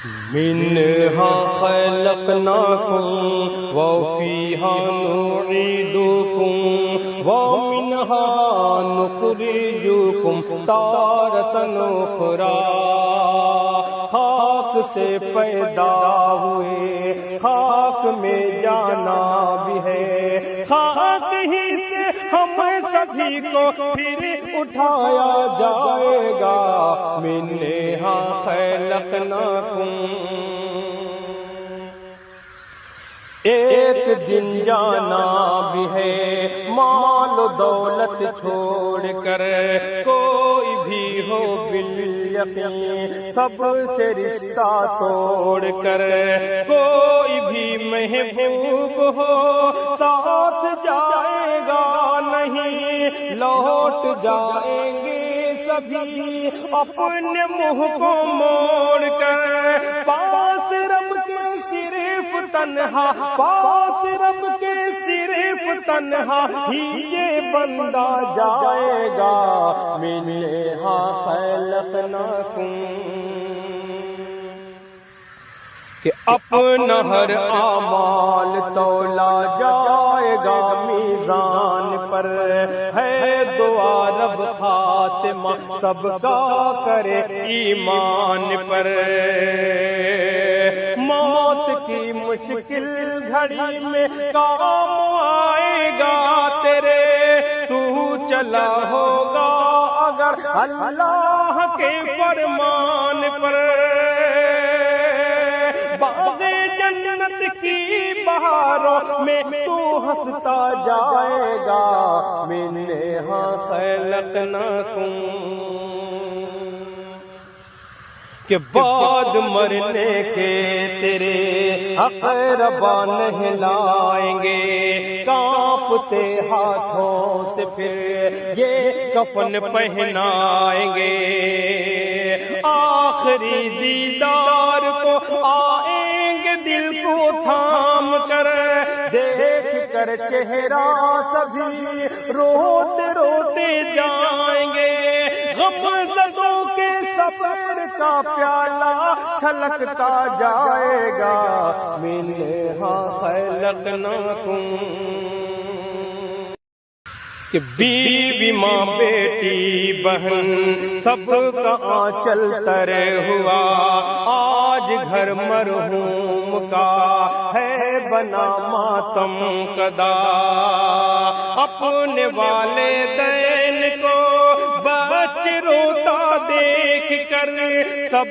منها خلقناكم وفيها نعيدكم ومنها نخرجكم تارة أخرى. خاک سے پیدا ہوئے خاک میں جانا بھی ہے، خاک ہی سے ہم سبھی کو پھر اٹھایا جائے گا. منہا خلقناکم. ایک دن جانا بھی ہے مال و دولت چھوڑ کر، کوئی بھی ہو بالیقین سب سے رشتہ توڑ کر، کوئی بھی محبوب ہو ساتھ جائے گا نہیں، لوٹ جائیں گے سبھی اپنے منہ کو موڑ کر. پاس رب کے صرف تنہا، پاس رب کے صرف تنہا ہی یہ بندہ جائے گا. منہا خلقناکم. کہ اپنا ہر اعمال تولا جائے گا میزان پر. ہے دعا رب خاتمہ سب کا کرے ایمان پر. موت کی مشکل گھڑی میں کام آئے گا تیرے، تو چلا ہوگا اگر اللہ کے فرمان پر. باغ جنت کی بہاروں میں تو ہنستا جائے گا. منہا خلقناکم. کہ بعد مرنے کے تیرے اقربا نہلائیں گے، کانپتے ہاتھوں سے پھر یہ کفن پہنائیں گے. آخری دیدار کو آئیں گے دل کو تھام کر، دیکھ کر چہرہ سبھی روتے روتے جائیں گے. غم زدوں کے سفر کا پیالہ چھلکتا جائے گا. منہا خلقناکم. کہ بیوی ماں بیٹی بہن سب کا آنچل تر ہوا، آج گھر مرحوم کا ہے بنا ماتم کدا. اپنے والدین کو بچے روتا دیکھ کر سب